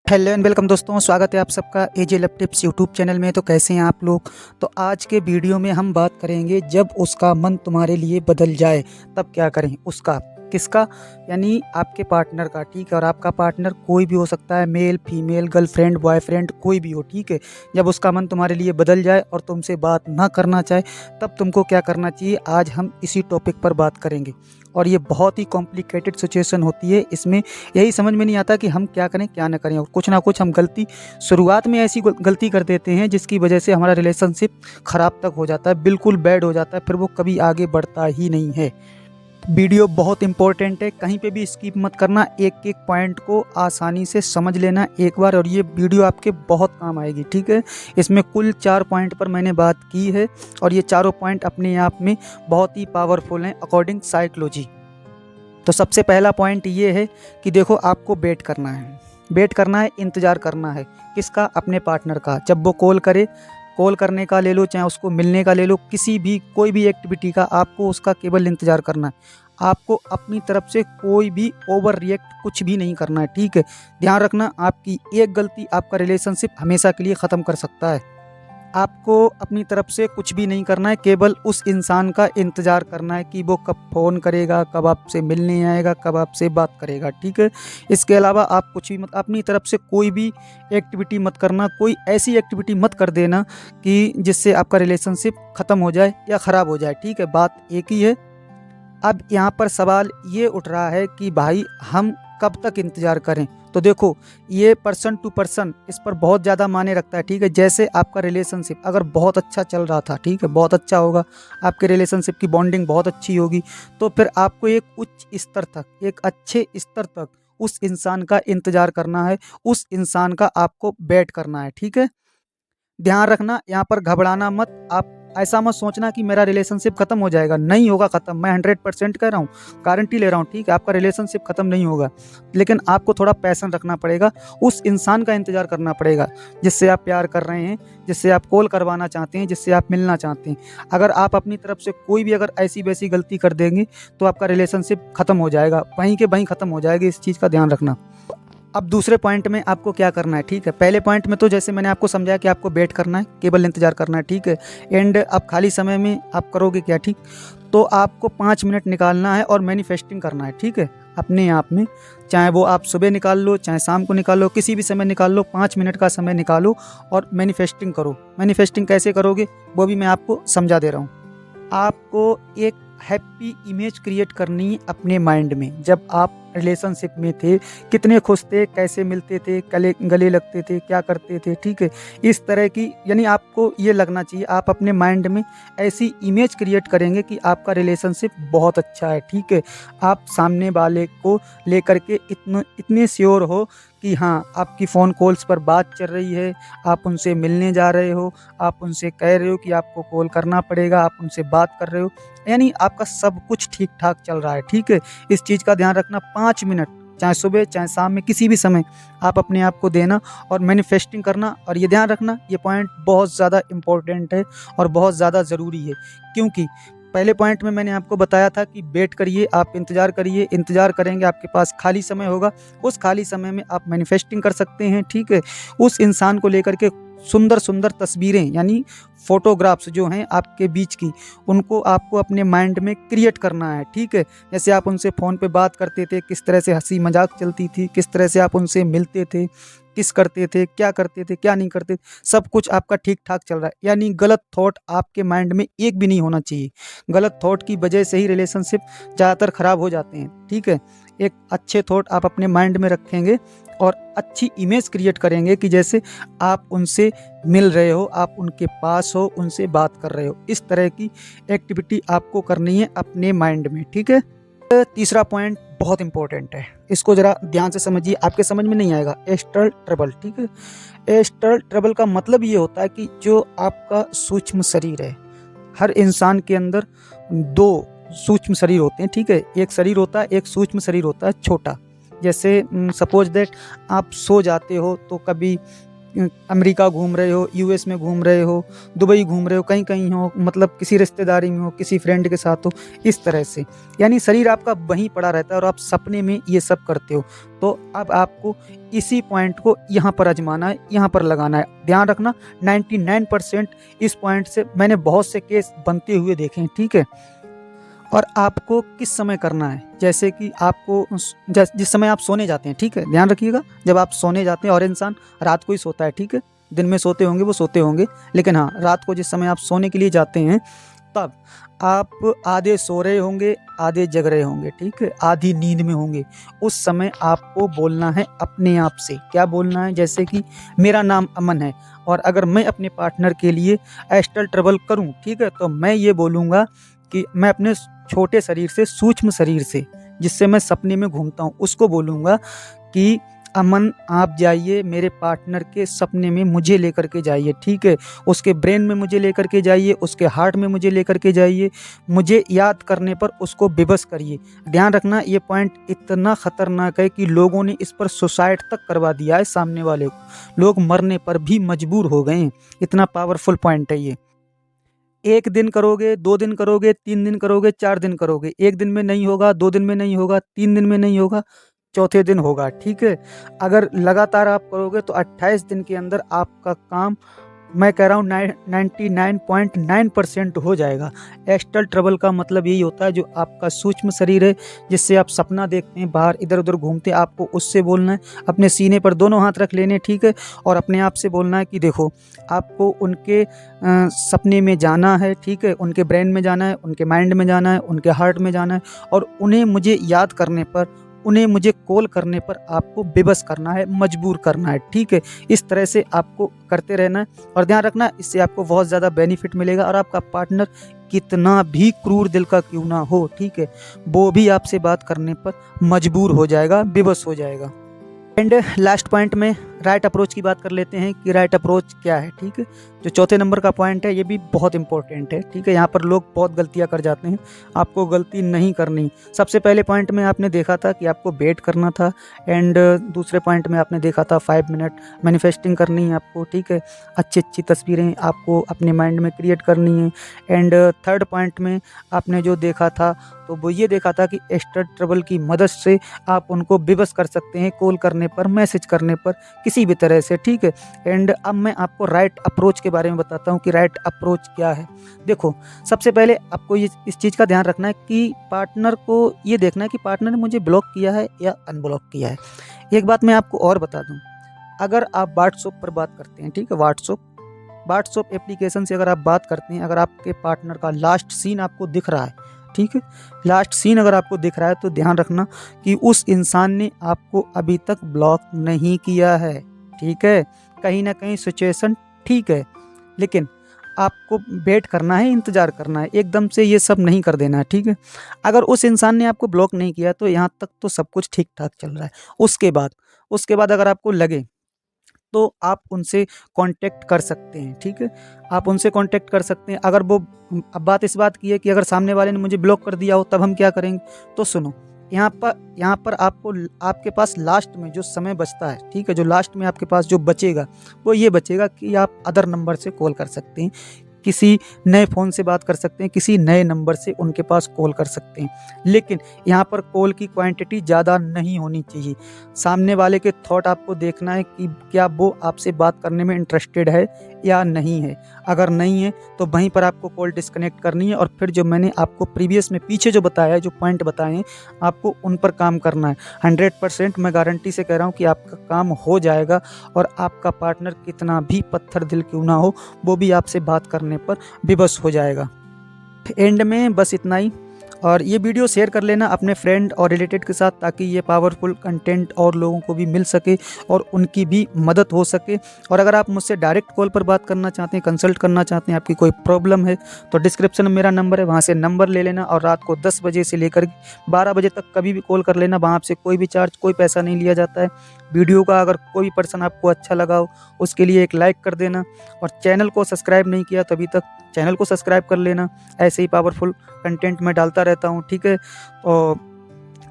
Hello and welcome दोस्तों, स्वागत है आप सबका एजे लव टिप्स यूट्यूब चैनल में। तो कैसे हैं आप लोग। तो आज के वीडियो में हम बात करेंगे जब उसका मन तुम्हारे लिए बदल जाए तब क्या करें। उसका किसका, यानी आपके पार्टनर का। ठीक है, और आपका पार्टनर कोई भी हो सकता है, मेल फीमेल, गर्लफ्रेंड बॉयफ्रेंड, कोई भी हो। ठीक है, जब उसका मन तुम्हारे लिए बदल जाए और तुमसे बात ना करना चाहे तब तुमको क्या करना चाहिए, आज हम इसी टॉपिक पर बात करेंगे। और ये बहुत ही कॉम्प्लिकेटेड सिचुएशन होती है, इसमें यही समझ में नहीं आता कि हम क्या करें क्या ना करें, और कुछ ना कुछ हम गलती शुरुआत में ऐसी गलती कर देते हैं जिसकी वजह से हमारा रिलेशनशिप ख़राब तक हो जाता है, बिल्कुल बैड हो जाता है, फिर वो कभी आगे बढ़ता ही नहीं है। वीडियो बहुत इंपॉर्टेंट है, कहीं पे भी स्किप मत करना, एक एक पॉइंट को आसानी से समझ लेना एक बार, और ये वीडियो आपके बहुत काम आएगी। ठीक है, इसमें कुल 4 पॉइंट पर मैंने बात की है और ये चारों पॉइंट अपने आप में बहुत ही पावरफुल हैं अकॉर्डिंग साइकोलॉजी। तो सबसे पहला पॉइंट ये है कि देखो, आपको वेट करना है, वेट करना है, इंतज़ार करना है। किसका? अपने पार्टनर का। जब वो कॉल करे, कॉल करने का ले लो, चाहे उसको मिलने का ले लो, किसी भी कोई भी एक्टिविटी का, आपको उसका केवल इंतज़ार करना है। आपको अपनी तरफ से कोई भी ओवर रिएक्ट कुछ भी नहीं करना है। ठीक है, ध्यान रखना, आपकी एक गलती आपका रिलेशनशिप हमेशा के लिए ख़त्म कर सकता है। आपको अपनी तरफ से कुछ भी नहीं करना है, केवल उस इंसान का इंतज़ार करना है कि वो कब फ़ोन करेगा, कब आपसे मिलने आएगा, कब आपसे बात करेगा। ठीक है, इसके अलावा आप कुछ भी मत, अपनी तरफ से कोई भी एक्टिविटी मत करना, कोई ऐसी एक्टिविटी मत कर देना कि जिससे आपका रिलेशनशिप ख़त्म हो जाए या ख़राब हो जाए। ठीक है, बात एक ही है। अब यहाँ पर सवाल ये उठ रहा है कि भाई हम कब तक इंतज़ार करें। तो देखो, ये पर्सन टू पर्सन इस पर बहुत ज़्यादा मायने रखता है। ठीक है, जैसे आपका रिलेशनशिप अगर बहुत अच्छा चल रहा था, ठीक है, बहुत अच्छा होगा, आपके रिलेशनशिप की बॉन्डिंग बहुत अच्छी होगी, तो फिर आपको एक उच्च स्तर तक, एक अच्छे स्तर तक उस इंसान का इंतज़ार करना है, उस इंसान का आपको वेट करना है। ठीक है, ध्यान रखना, यहाँ पर घबराना मत। आप ऐसा मत सोचना कि मेरा रिलेशनशिप खत्म हो जाएगा, नहीं होगा ख़त्म। मैं 100% कह रहा हूँ, गारंटी ले रहा हूँ। ठीक है, आपका रिलेशनशिप ख़त्म नहीं होगा, लेकिन आपको थोड़ा पैशन रखना पड़ेगा, उस इंसान का इंतज़ार करना पड़ेगा जिससे आप प्यार कर रहे हैं, जिससे आप कॉल करवाना चाहते हैं, जिससे आप मिलना चाहते हैं। अगर आप अपनी तरफ से कोई भी अगर ऐसी वैसी गलती कर देंगे तो आपका रिलेशनशिप ख़त्म हो जाएगा, वहीं के वहीं ख़त्म हो जाएगी। इस चीज़ का ध्यान रखना। अब दूसरे पॉइंट में आपको क्या करना है। ठीक है, पहले पॉइंट में तो जैसे मैंने आपको समझाया कि आपको वेट करना है, केवल इंतज़ार करना है। ठीक है, एंड अब खाली समय में आप करोगे क्या? ठीक, तो आपको 5 मिनट निकालना है और मैनिफेस्टिंग करना है। ठीक है, अपने आप में, चाहे वो आप सुबह निकाल लो, चाहे शाम को निकाल लो, किसी भी समय निकाल लो, 5 मिनट का समय निकालो और मैनिफेस्टिंग करो। मैनिफेस्टिंग कैसे करोगे वो भी मैं आपको समझा दे रहा हूँ। आपको एक हैप्पी इमेज क्रिएट करनी है अपने माइंड में। जब आप रिलेशनशिप में थे, कितने खुश थे, कैसे मिलते थे, गले गले लगते थे, क्या करते थे। ठीक है, इस तरह की, यानी आपको ये लगना चाहिए, आप अपने माइंड में ऐसी इमेज क्रिएट करेंगे कि आपका रिलेशनशिप बहुत अच्छा है। ठीक है, आप सामने वाले को लेकर के इतने श्योर हो कि हाँ, आपकी फ़ोन कॉल्स पर बात चल रही है, आप उनसे मिलने जा रहे हो, आप उनसे कह रहे हो कि आपको कॉल करना पड़ेगा, आप उनसे बात कर रहे हो, यानी आपका सब कुछ ठीक ठाक चल रहा है। ठीक है, इस चीज़ का ध्यान रखना। 5 मिनट, चाहे सुबह चाहे शाम में, किसी भी समय आप अपने आप को देना और मैनिफेस्टिंग करना। और ये ध्यान रखना, ये पॉइंट बहुत ज़्यादा इम्पोर्टेंट है और बहुत ज़्यादा ज़रूरी है, क्योंकि पहले पॉइंट में मैंने आपको बताया था कि वेट करिए, आप इंतज़ार करिए, इंतज़ार करेंगे, आपके पास खाली समय होगा, उस खाली समय में आप मैनिफेस्टिंग कर सकते हैं। ठीक है, उस इंसान को लेकर के सुंदर सुंदर तस्वीरें, यानी फ़ोटोग्राफ्स जो हैं आपके बीच की, उनको आपको अपने माइंड में क्रिएट करना है। ठीक है, जैसे आप उनसे फ़ोन पे बात करते थे, किस तरह से हंसी मजाक चलती थी, किस तरह से आप उनसे मिलते थे, किस करते थे, क्या नहीं करते, सब कुछ आपका ठीक ठाक चल रहा है। यानी गलत थॉट आपके माइंड में एक भी नहीं होना चाहिए। गलत थॉट की वजह से ही रिलेशनशिप ज़्यादातर ख़राब हो जाते हैं। ठीक है, एक अच्छे थॉट आप अपने माइंड में रखेंगे और अच्छी इमेज क्रिएट करेंगे कि जैसे आप उनसे मिल रहे हो, आप उनके पास हो, उनसे बात कर रहे हो। इस तरह की एक्टिविटी आपको करनी है अपने माइंड में। ठीक है, तीसरा पॉइंट बहुत इंपॉर्टेंट है, इसको ज़रा ध्यान से समझिए, आपके समझ में नहीं आएगा। Astral trouble. ठीक है, एस्ट्रल ट्रबल का मतलब ये होता है कि जो आपका सूक्ष्म शरीर है, हर इंसान के अंदर 2 सूक्ष्म शरीर होते हैं। ठीक है, एक शरीर होता है, एक सूक्ष्म शरीर होता है छोटा। जैसे सपोज दैट आप सो जाते हो तो कभी अमेरिका घूम रहे हो, यूएस में घूम रहे हो, दुबई घूम रहे हो, कहीं कहीं हो, मतलब किसी रिश्तेदारी में हो, किसी फ्रेंड के साथ हो, इस तरह से। यानी शरीर आपका वहीं पड़ा रहता है और आप सपने में ये सब करते हो। तो अब आपको इसी पॉइंट को यहाँ पर आजमाना है, यहाँ पर लगाना है। ध्यान रखना 99% इस पॉइंट से मैंने बहुत से केस बनते हुए देखे हैं, ठीक है। और आपको किस समय करना है, जैसे कि आपको जिस समय आप सोने जाते हैं, ठीक है, ध्यान रखिएगा। जब आप सोने जाते हैं, और इंसान रात को ही सोता है, ठीक है, दिन में सोते होंगे वो सोते होंगे, लेकिन हाँ, रात को जिस समय आप सोने के लिए जाते हैं, तब आप आधे सो रहे होंगे, आधे जग रहे होंगे, ठीक है, आधी नींद में होंगे। उस समय आपको बोलना है अपने आप से। क्या बोलना है? जैसे कि मेरा नाम अमन है, और अगर मैं अपने पार्टनर के लिए एस्ट्रल ट्रैवल करूं, ठीक है, तो मैं ये बोलूँगा कि मैं अपने छोटे शरीर से, सूक्ष्म शरीर से, जिससे मैं सपने में घूमता हूँ, उसको बोलूँगा कि अमन आप जाइए मेरे पार्टनर के सपने में, मुझे लेकर के जाइए, ठीक है। उसके ब्रेन में मुझे लेकर के जाइए, उसके हार्ट में मुझे लेकर के जाइए, मुझे याद करने पर उसको विवश करिए। ध्यान रखना ये पॉइंट इतना ख़तरनाक है कि लोगों ने इस पर सुसाइड तक करवा दिया है सामने वाले को। लोग मरने पर भी मजबूर हो गए हैं, इतना पावरफुल पॉइंट है ये। 1 दिन करोगे, 2 दिन करोगे, 3 दिन करोगे, 4 दिन करोगे, 1 दिन में नहीं होगा, 2 दिन में नहीं होगा, 3 दिन में नहीं होगा, चौथे दिन होगा, ठीक है। अगर लगातार आप करोगे तो 28 दिन के अंदर आपका काम, मैं कह रहा हूँ 99.9% हो जाएगा। एस्ट्रल ट्रैवल का मतलब यही होता है, जो आपका सूक्ष्म शरीर है, जिससे आप सपना देखते हैं, बाहर इधर उधर घूमते हैं, आपको उससे बोलना है। अपने सीने पर दोनों हाथ रख लेने, ठीक है, और अपने आप से बोलना है कि देखो आपको उनके सपने में जाना है, ठीक है, उनके ब्रेन में जाना है, उनके माइंड में जाना है, उनके हार्ट में जाना है, और उन्हें मुझे याद करने पर, उन्हें मुझे कॉल करने पर आपको विवश करना है, मजबूर करना है, ठीक है। इस तरह से आपको करते रहना है, और ध्यान रखना इससे आपको बहुत ज़्यादा बेनिफिट मिलेगा, और आपका पार्टनर कितना भी क्रूर दिल का क्यों ना हो, ठीक है, वो भी आपसे बात करने पर मजबूर हो जाएगा, विवश हो जाएगा। एंड लास्ट पॉइंट में राइट अप्रोच की बात कर लेते हैं कि राइट अप्रोच क्या है, ठीक है। जो चौथे नंबर का पॉइंट है, ये भी बहुत इंपॉर्टेंट है, ठीक है। यहाँ पर लोग बहुत गलतियाँ कर जाते हैं, आपको गलती नहीं करनी। सबसे पहले पॉइंट में आपने देखा था कि आपको वेट करना था, एंड दूसरे पॉइंट में आपने देखा था 5 मिनट मैनिफेस्टिंग करनी है आपको, ठीक है। अच्छी अच्छी तस्वीरें आपको अपने माइंड में क्रिएट करनी है। एंड थर्ड पॉइंट में आपने जो देखा था, तो वो ये देखा था कि एस्ट्रल ट्रैवल की मदद से आप उनको विवश कर सकते हैं, कॉल करने पर, मैसेज करने पर, किसी भी तरह से, ठीक है। एंड अब मैं आपको राइट अप्रोच के बारे में बताता हूँ कि राइट अप्रोच क्या है। देखो, सबसे पहले आपको ये इस चीज़ का ध्यान रखना है कि पार्टनर को ये देखना है कि पार्टनर ने मुझे ब्लॉक किया है या अनब्लॉक किया है। एक बात मैं आपको और बता दूँ, अगर आप व्हाट्सएप पर बात करते हैं, ठीक है, व्हाट्सएप एप्लीकेशन से अगर आप बात करते हैं, अगर आपके पार्टनर का लास्ट सीन आपको दिख रहा है, ठीक है, लास्ट सीन अगर आपको दिख रहा है, तो ध्यान रखना कि उस इंसान ने आपको अभी तक ब्लॉक नहीं किया है, ठीक है। कहीं ना कहीं सिचुएशन ठीक है, लेकिन आपको वेट करना है, इंतज़ार करना है, एकदम से ये सब नहीं कर देना है, ठीक है। अगर उस इंसान ने आपको ब्लॉक नहीं किया तो यहाँ तक तो सब कुछ ठीक ठाक चल रहा है। उसके बाद अगर आपको लगे तो आप उनसे कांटेक्ट कर सकते हैं, ठीक है, आप उनसे कांटेक्ट कर सकते हैं। अगर वो, अब बात इस बात की है कि अगर सामने वाले ने मुझे ब्लॉक कर दिया हो तब हम क्या करेंगे, तो सुनो, यहाँ पर आपको, आपके पास लास्ट में जो समय बचता है, ठीक है, जो लास्ट में आपके पास जो बचेगा, वो ये बचेगा कि आप अदर नंबर से कॉल कर सकते हैं, किसी नए फ़ोन से बात कर सकते हैं, किसी नए नंबर से उनके पास कॉल कर सकते हैं। लेकिन यहाँ पर कॉल की क्वांटिटी ज़्यादा नहीं होनी चाहिए। सामने वाले के थॉट आपको देखना है कि क्या वो आपसे बात करने में इंटरेस्टेड है या नहीं है। अगर नहीं है तो वहीं पर आपको कॉल डिस्कनेक्ट करनी है, और फिर जो मैंने आपको प्रीवियस में पीछे जो बताया है, जो पॉइंट बताए हैं, आपको उन पर काम करना है। 100% मैं गारंटी से कह रहा हूँ कि आपका काम हो जाएगा, और आपका पार्टनर कितना भी पत्थर दिल क्यों ना हो, वो भी आपसे बात करने पर विवश हो जाएगा। एंड में बस इतना ही, और ये वीडियो शेयर कर लेना अपने फ्रेंड और रिलेटेड के साथ, ताकि ये पावरफुल कंटेंट और लोगों को भी मिल सके और उनकी भी मदद हो सके। और अगर आप मुझसे डायरेक्ट कॉल पर बात करना चाहते हैं, कंसल्ट करना चाहते हैं, आपकी कोई प्रॉब्लम है, तो डिस्क्रिप्शन में मेरा नंबर है, वहाँ से नंबर ले लेना, और रात को 10 बजे से लेकर 12 बजे तक कभी भी कॉल कर लेना। वहाँ से कोई भी चार्ज, कोई पैसा नहीं लिया जाता है। वीडियो का अगर कोई भी पर्सन आपको अच्छा लगा हो, उसके लिए एक लाइक कर देना, और चैनल को सब्सक्राइब नहीं किया तो अभी तक चैनल को सब्सक्राइब कर लेना। ऐसे ही पावरफुल कंटेंट मैं डालता रहता हूँ, ठीक है। और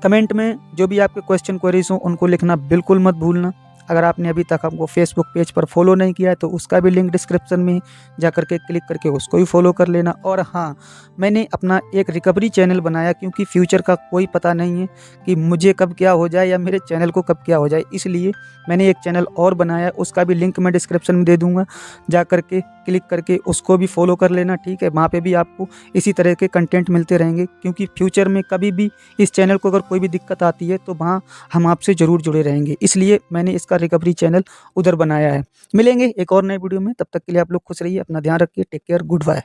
कमेंट में जो भी आपके क्वेश्चन क्वेरीज हों उनको लिखना बिल्कुल मत भूलना। अगर आपने अभी तक हमको फेसबुक पेज पर फॉलो नहीं किया है तो उसका भी लिंक डिस्क्रिप्शन में जा करके क्लिक करके उसको भी फॉलो कर लेना। और हाँ, मैंने अपना एक रिकवरी चैनल बनाया, क्योंकि फ्यूचर का कोई पता नहीं है कि मुझे कब क्या हो जाए या मेरे चैनल को कब क्या हो जाए, इसलिए मैंने एक चैनल और बनाया, उसका भी लिंक मैं डिस्क्रिप्शन में दे दूँगा। जा करके क्लिक करके उसको भी फॉलो कर लेना, ठीक है। वहाँ पे भी आपको इसी तरह के कंटेंट मिलते रहेंगे, क्योंकि फ्यूचर में कभी भी इस चैनल को अगर कोई भी दिक्कत आती है तो वहाँ हम आपसे ज़रूर जुड़े रहेंगे, इसलिए मैंने इसका रिकवरी चैनल उधर बनाया है। मिलेंगे एक और नए वीडियो में, तब तक के लिए आप लोग खुश रहिए, अपना ध्यान रखिए, टेक केयर, गुड बाय।